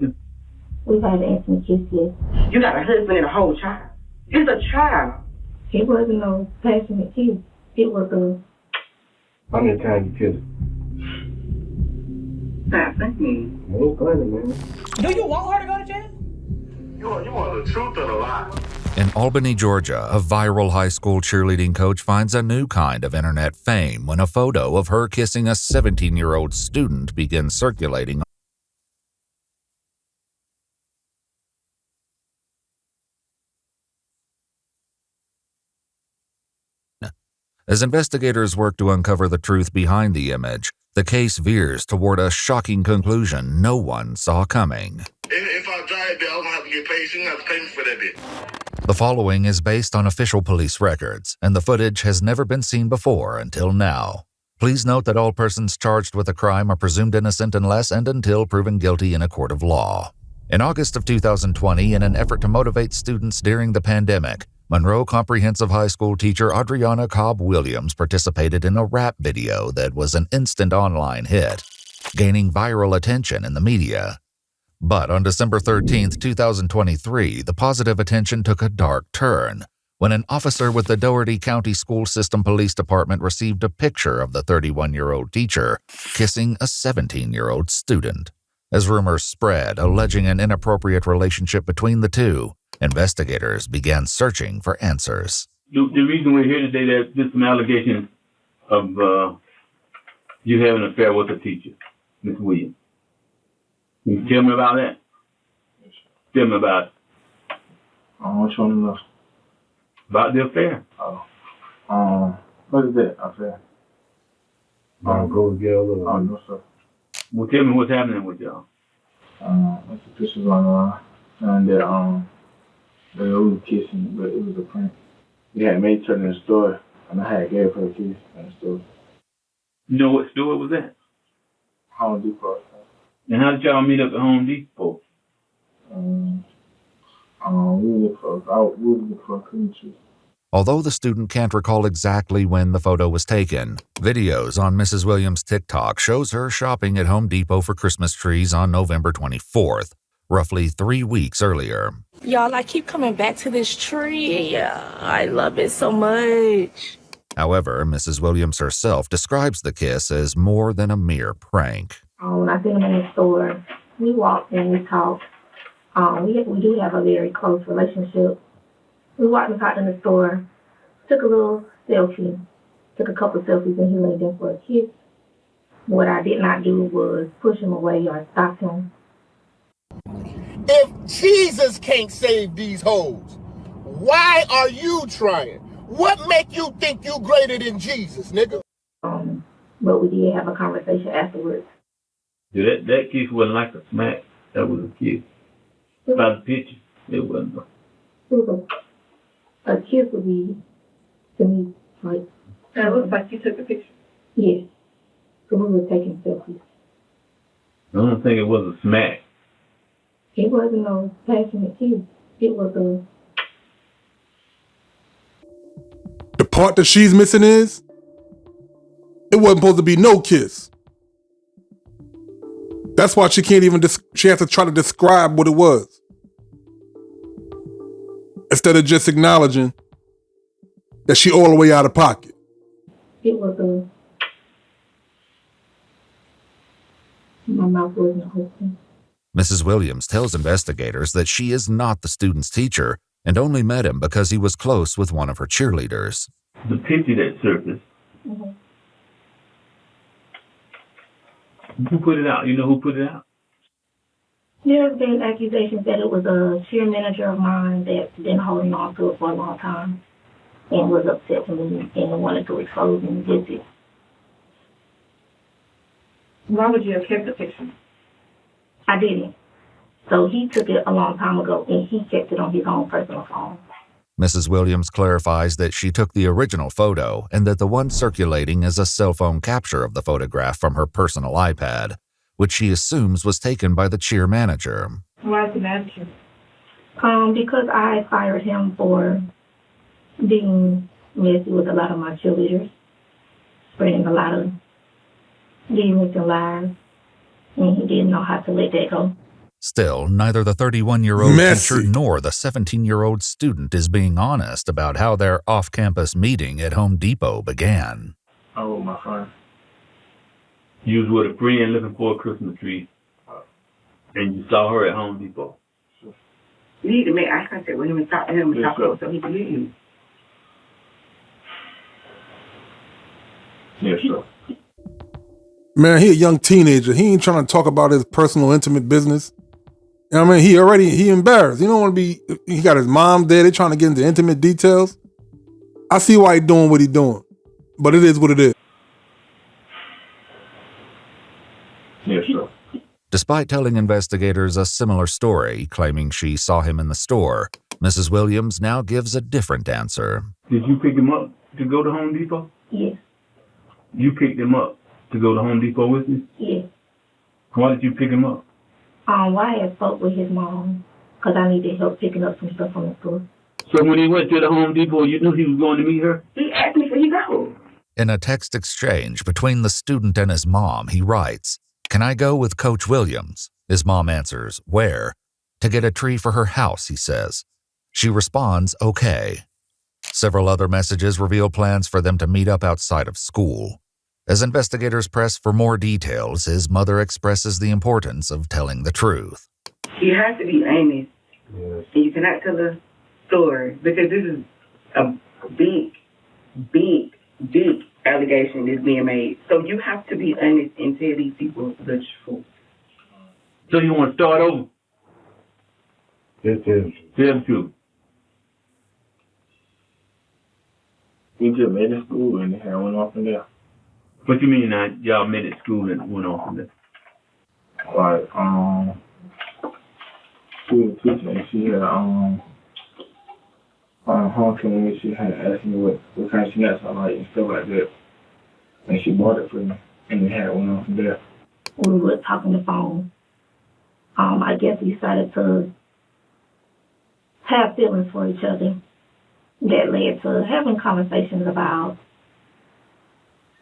We've had an intimate kiss, yes. You got a husband and a whole child. It's a child. It wasn't no passionate kiss. It was a... How many times you kissed? Thank you. Ain't funny, man. Do you want her to go to jail? You want the truth or the lie? In Albany, Georgia, a viral high school cheerleading coach finds a new kind of internet fame when a photo of her kissing a 17-year-old student begins circulating. As investigators work to uncover the truth behind the image, the case veers toward a shocking conclusion no one saw coming. If I drive there, I'm gonna have to get paid. She gonna have to pay me for that bit. The following is based on official police records, and the footage has never been seen before until now. Please note that all persons charged with a crime are presumed innocent unless and until proven guilty in a court of law. In August of 2020, in an effort to motivate students during the pandemic, Monroe Comprehensive High School teacher Adriana Cobb Williams participated in a rap video that was an instant online hit, gaining viral attention in the media. But on December 13, 2023, the positive attention took a dark turn when an officer with the Dougherty County School System Police Department received a picture of the 31-year-old teacher kissing a 17-year-old student. As rumors spread, alleging an inappropriate relationship between the two, investigators began searching for answers. The reason we're here today, there's some allegations of you having an affair with a teacher, Miss Williams. Can you tell me about that? Tell me about it. What you want to know? About the affair. What is that affair? Go together. Oh, no, sir. Well, tell me what's happening with y'all. There's the pictures online, and that they were kissing, but it was a prank. We had made turn in the store, and I had gave her a kiss in the store. You know what store was that? Home Depot. And how did y'all meet up at Home Depot? We were looking for a Christmas tree. Although the student can't recall exactly when the photo was taken, videos on Mrs. Williams' TikTok shows her shopping at Home Depot for Christmas trees on November 24th, roughly 3 weeks earlier. Y'all, I keep coming back to this tree. I love it so much. However, Mrs. Williams herself describes the kiss as more than a mere prank. When I seen him in the store, we walked and we talked. We do have a very close relationship. We walked and talked in the store, took a little selfie, took a couple of selfies, and he went in for a kiss. What I did not do was push him away or stop him. If Jesus can't save these hoes, why are you trying? What make you think you greater than Jesus, nigga? But we did have a conversation afterwards. Yeah, that kiss wasn't like a smack. That was a kiss. By the picture, it wasn't. It was a kiss would be, to me, like... And it looks like you took the picture. Yes. So we were taking selfies. I don't think it was a smack. It wasn't no passionate kiss. It was a... The part that she's missing is, it wasn't supposed to be no kiss. That's why she can't even, she has to try to describe what it was. Instead of just acknowledging that she all the way out of pocket. It was a... My mouth wasn't open. Mrs. Williams tells investigators that she is not the student's teacher and only met him because he was close with one of her cheerleaders. The picture that surfaced, who put it out? You know who put it out? There's been accusations that it was a cheer manager of mine that's been holding on to it for a long time and was upset with me and wanted to expose and visit. Why would you have kept the picture? I didn't. So he took it a long time ago and he kept it on his own personal phone. Mrs. Williams clarifies that she took the original photo and that the one circulating is a cell phone capture of the photograph from her personal iPad, which she assumes was taken by the cheer manager. Why is the manager? Because I fired him for being messy with a lot of my cheerleaders, spreading a lot of demons and lies, and he didn't know how to let that go. Still, neither the 31-year-old Messy. teacher nor the 17-year-old student is being honest about how their off-campus meeting at Home Depot began. I with my friend. You was with a friend looking for a Christmas tree, and you saw her at Home Depot. You need to make eye contact with him and talk to him and Yes, talk sir. so he believe you. Yes, sir. Man, he a young teenager. He ain't trying to talk about his personal, intimate business. You know what I mean? He embarrassed. He don't want to be, he got his mom there. They trying to get into intimate details. I see why he doing what he doing. But it is what it is. Yes, sir. Despite telling investigators a similar story, claiming she saw him in the store, Mrs. Williams now gives a different answer. Did you pick him up to go to Home Depot? Yes, You picked him up to go to Home Depot with me? yes. Why did you pick him up? Why I spoke with his mom because I needed help picking up some stuff from the store. So when he went to the Home Depot, you knew he was going to meet her? He asked me for you go. In a text exchange between the student and his mom, he writes, "Can I go with Coach Williams?" His mom answers, "Where?" "To get a tree for her house," he says. She responds, "Okay." Several other messages reveal plans for them to meet up outside of school. As investigators press for more details, his mother expresses the importance of telling the truth. You have to be honest. Yes. And you cannot tell a story because this is a big allegation that's being made. So you have to be honest and tell these people the truth. So you want to start over? Yes, yes. Tell the truth. We just made it school and they had one off in there. What you mean now? Y'all met at school and went off from there? Like, she was teaching and she had, homecoming, she had asked me what kind of snacks I like and stuff like that. And she bought it for me. And we had one off from there. We were talking on the phone. I guess we started to have feelings for each other that led to having conversations about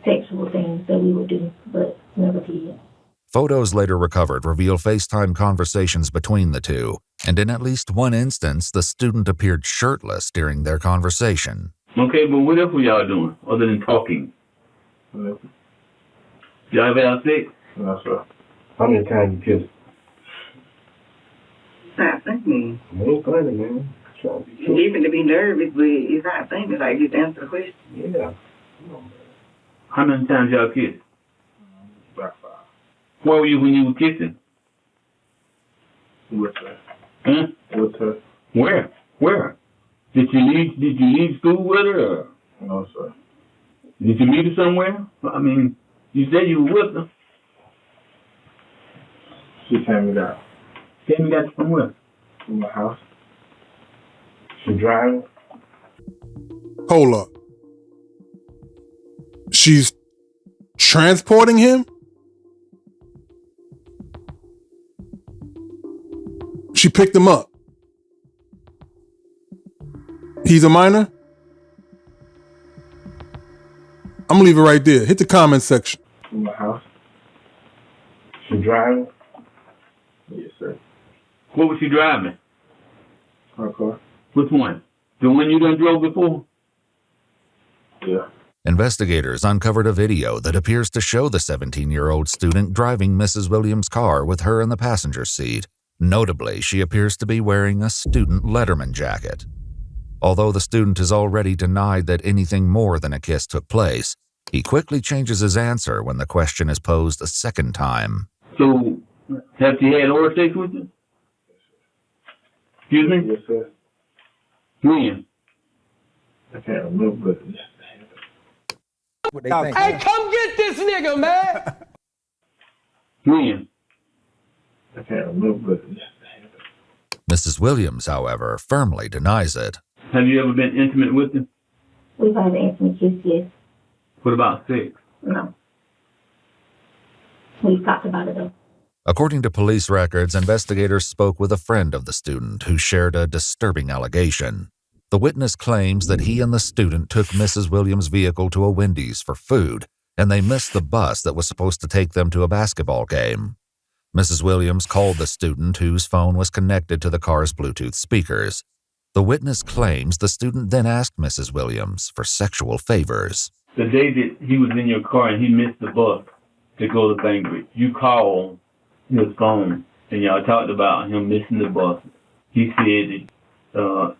sexual things that we would do, but never did. Photos later recovered reveal FaceTime conversations between the two, and in at least one instance, the student appeared shirtless during their conversation. Okay, but what else were y'all doing other than talking? No, Y'all ever have sex? sir. How many times you kissed? It's not funny. It ain't funny, man. Trying to be It's true. different to be nervous, but it's not funny. Like, just answer the question. Yeah. How many times y'all kissed? About 5. Where were you when you were kissing? With her. Huh? With her. Where? Where? Did you leave school with her? Or No, sir. did you meet her somewhere? I mean, you said you were with her. She came me down Came and got you from where? from my house. She driving? Hold up. She's transporting him? She picked him up. He's a minor? I'm gonna leave it right there. Hit the comment section. From my house. She driving? Yes, sir. What was she driving? Her car. Which one? The one you done drove before? Yeah. Investigators uncovered a video that appears to show the 17-year-old student driving Mrs. Williams' car with her in the passenger seat. Notably, she appears to be wearing a student Letterman jacket. Although the student has already denied that anything more than a kiss took place, he quickly changes his answer when the question is posed a second time. So, have she had oral sex with you? Excuse me? Yes, sir. When? I can't remember, but Hey, come get this nigga, man. When? I can't remember, but Mrs. Williams, however, firmly denies it. Have you ever been intimate with him? We've had an intimate kiss, yes. What about sex? No. We've talked about it though. According to police records, investigators spoke with a friend of the student who shared a disturbing allegation. The witness claims that he and the student took Mrs. Williams' vehicle to a Wendy's for food, and they missed the bus that was supposed to take them to a basketball game. Mrs. Williams called the student whose phone was connected to the car's Bluetooth speakers. The witness claims the student then asked Mrs. Williams for sexual favors. The day that he was in your car and he missed the bus to go to Bainbridge, you called his phone and y'all talked about him missing the bus. He said that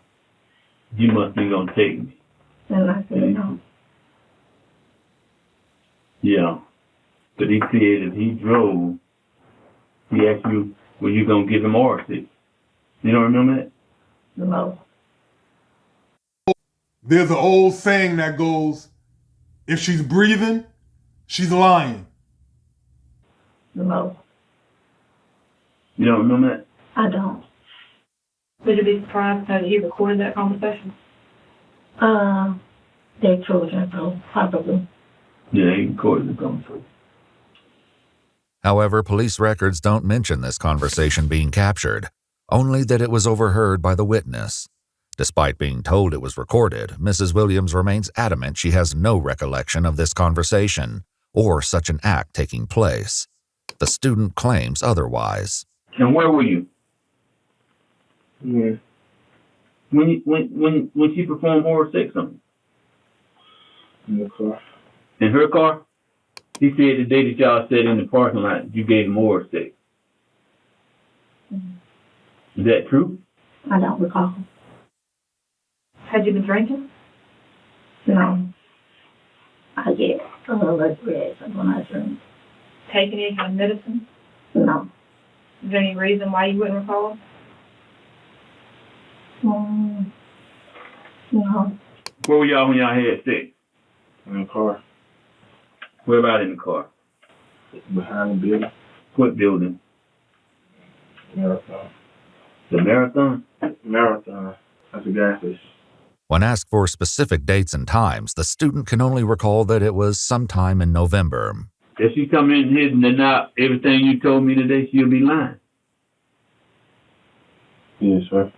you must be gonna take me. And I said no. Yeah. But he said if he drove, he asked you, were you gonna give him RC? You don't remember that? No. There's an old saying that goes, if she's breathing, she's lying. No. You don't remember that? I don't. Would you be surprised that he recorded that conversation? They're children, so probably. Yeah, he recorded the conversation. However, police records don't mention this conversation being captured, only that it was overheard by the witness. Despite being told it was recorded, Mrs. Williams remains adamant she has no recollection of this conversation or such an act taking place. The student claims otherwise. And where were you? Yeah. When she performed oral sex on you? In the car. In her car? He said the day that y'all sat in the parking lot, you gave him oral sex. Is that true? I don't recall. Had you been drinking? No. I get a little less red when I drink. Taking any kind of medicine? No. Is there any reason why you wouldn't recall? No. Where were y'all when y'all had sex? In the car. Where about in the car? Behind the building. What building? Marathon. The Marathon? Marathon. That's a gas station. When asked for specific dates and times, the student can only recall that it was sometime in November. If she come in here and deny everything you told me today, she'll be lying. Yes, sir.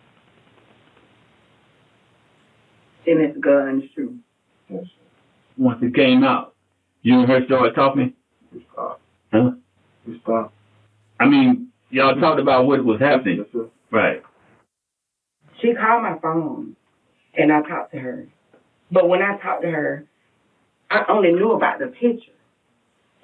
And it's God's truth. Yes, sir. Once it came out, you and her started talking? We stopped. Huh? We stopped. I mean, y'all talked about what was happening. Yes, sir. Right. She called my phone, and I talked to her. But when I talked to her, I only knew about the picture.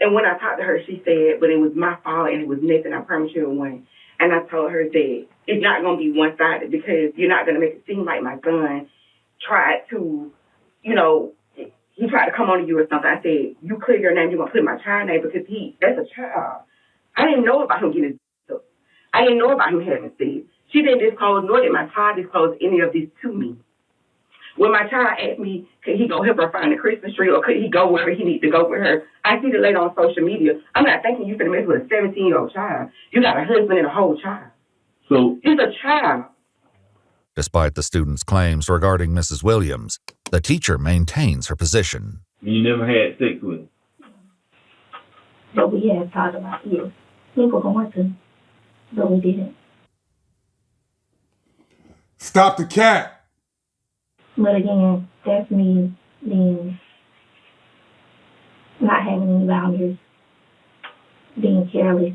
And when I talked to her, she said, but it was my fault, and it was nothing. I promise you it wasn't. And I told her that it's not going to be one-sided because you're not going to make it seem like my son tried to, he tried to come on to you or something. I said, you clear your name, you're going to put my child name because that's a child. I didn't know about him getting stuff. I didn't know about him having sex. She didn't disclose, nor did my child disclose any of this to me. When my child asked me, could he go help her find the Christmas tree or could he go wherever he needs to go with her, I see the lady on social media. I'm not thinking you're going to mess with a 17-year-old child. You got a husband and a whole child. So it's a child. Despite the student's claims regarding Mrs. Williams, the teacher maintains her position. You never had sex with her? But we had talked about it. We were going to, but we didn't. Stop the cat. But again, that's me being not having any boundaries, being careless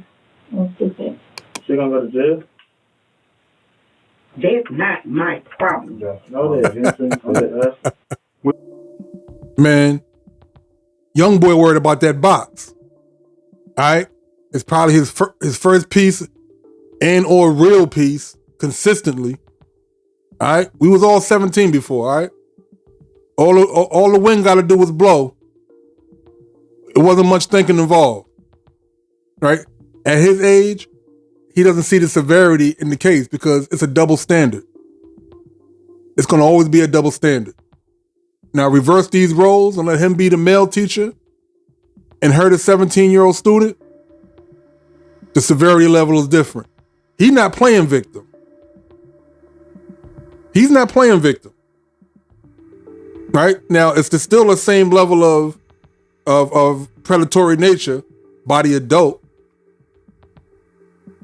and stupid. She gonna go to jail? That's not my problem. No, that's Man, young boy worried about that box. All right? It's probably his first piece and or real piece consistently. All right? We was all 17 before, all right? All the wind got to do was blow. It wasn't much thinking involved. Right? At his age, he doesn't see the severity in the case because it's a double standard. It's going to always be a double standard. Now reverse these roles and let him be the male teacher and her the 17-year-old student. The severity level is different. He's not playing victim. He's not playing victim. Right? Now, it's still the same level of predatory nature by the adult,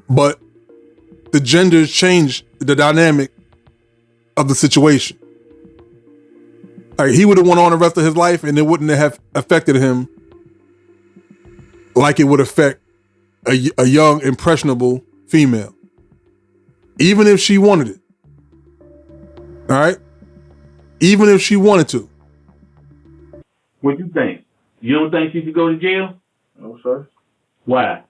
but the genders change the dynamic of the situation. Like, he would have went on the rest of his life and it wouldn't have affected him like it would affect a young, impressionable female. Even if she wanted it. All right? Even if she wanted to. What you think? You don't think she should go to jail? No, sir. Why?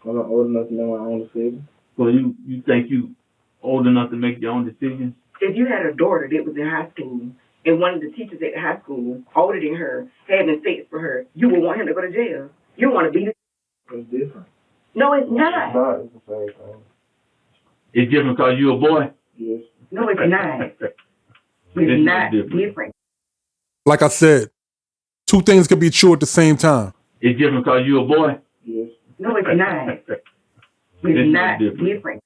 I'm not old enough to make my own decision. So you think you old enough to make your own decisions? If you had a daughter that was in high school and one of the teachers at the high school, older than her, having sex for her, you would want him to go to jail. You want to beat it. It's different. No, it's It's not. not. It's the same thing. It's different because you a boy? Yes. No, it's not. It's not different. Like I said, two things could be true at the same time. It's different because you a boy? Yes. No, it's not. It's not different.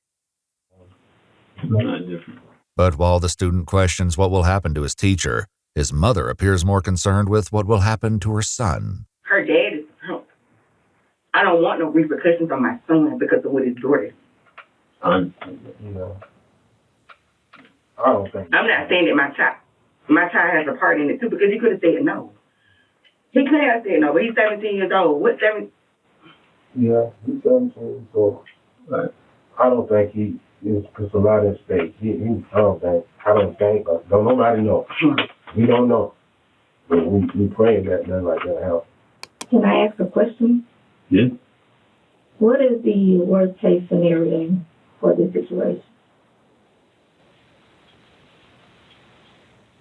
Not different. But while the student questions what will happen to his teacher, his mother appears more concerned with what will happen to her son. Her dad is a punk. I don't want no repercussions on my son because of what his daughter. You know, I don't think. I'm not saying that my child has a part in it too, because he could have said no. He could have said no, but he's 17 years old. What 7? Yeah, he's 17, so I don't think he is, because a lot at stake. I don't think, don't nobody know. We don't know. But we praying that nothing like that happens. Can I ask a question? Yeah. What is the worst case scenario for this situation?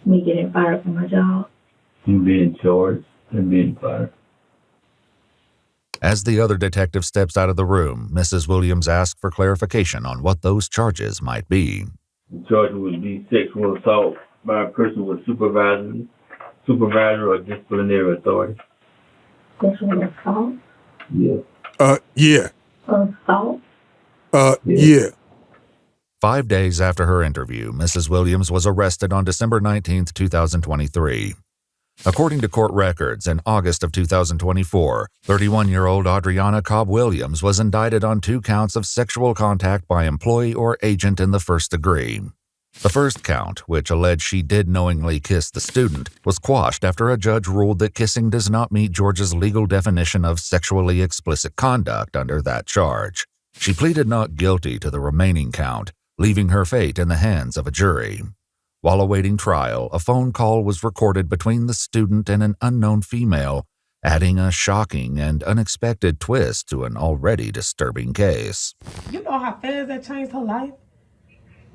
Me getting fired from my job? You being charged and being fired. As the other detective steps out of the room, Mrs. Williams asks for clarification on what those charges might be. The charge would be sexual assault by a person with supervisory or disciplinary authority. Sexual assault? Yeah. Yeah. Assault? Yeah. 5 days after her interview, Mrs. Williams was arrested on December 19, 2023. According to court records, in August of 2024, 31-year-old Adriana Cobb Williams was indicted on 2 counts of sexual contact by employee or agent in the first degree. The first count, which alleged she did knowingly kiss the student, was quashed after a judge ruled that kissing does not meet Georgia's legal definition of sexually explicit conduct under that charge. She pleaded not guilty to the remaining count, leaving her fate in the hands of a jury. While awaiting trial, a phone call was recorded between the student and an unknown female, adding a shocking and unexpected twist to an already disturbing case. You know how fast that changed her life?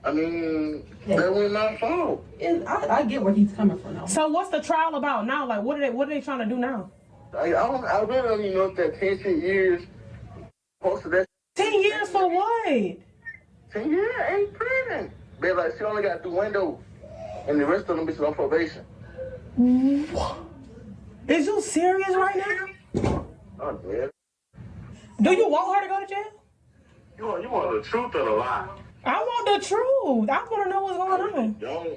I mean, that was not fault. I get where he's coming from now. So what's the trial about now? Like, what are they trying to do now? I really don't even know if that 10 years posted that. 10 years for what? 10 years ain't prison. But like, she only got 2 windows, and the rest of them bitches on probation. Is you serious right now? Oh, man. Do you want her to go to jail? You want the truth or the lie? I want the truth. I want to know what's going on.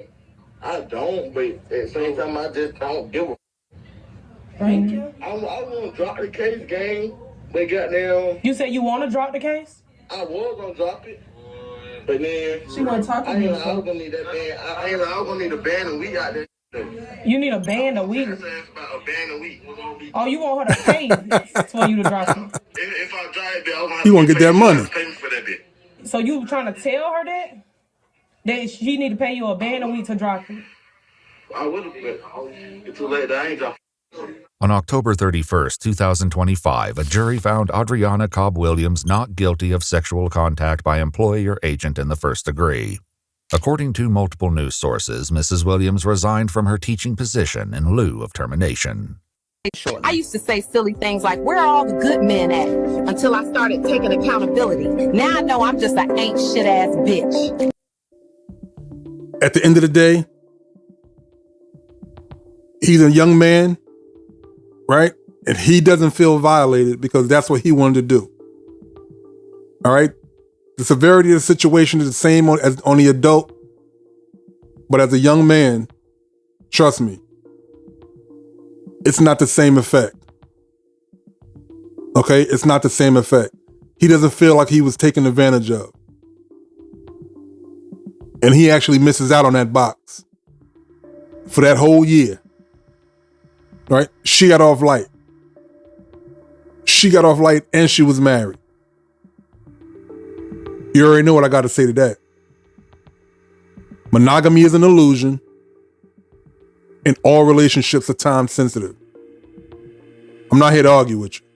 I don't, but at the same time, I just don't give a. Thank you. I won't drop the case, gang. But goddamn. You said you want to drop the case? I was gonna drop it, but then She wasn't talking to you. I was gonna need that band. I was gonna need a band and we out there. You need a band a week. About a band a week. Oh, you want her to pay for you to drop it? If I drive it, I'm gonna have You want to get that money? pay me for that bit. So you trying to tell her that she need to pay you a band a week to drop it? I would have, but it's too late. I ain't dropping. On October 31, 2025, a jury found Adriana Cobb Williams not guilty of sexual contact by employee or agent in the first degree. According to multiple news sources, Mrs. Williams resigned from her teaching position in lieu of termination. I used to say silly things like, where are all the good men at? Until I started taking accountability. Now I know I'm just an ain't shit ass bitch. At the end of the day, he's a young man, right? And he doesn't feel violated because that's what he wanted to do. All right? The severity of the situation is the same as on the adult, but as a young man, trust me, it's not the same effect. Okay? It's not the same effect. He doesn't feel like he was taken advantage of. And he actually misses out on that box for that whole year. Right? She got off light. She got off light and she was married. You already know what I got to say to that. Monogamy is an illusion, and all relationships are time sensitive. I'm not here to argue with you.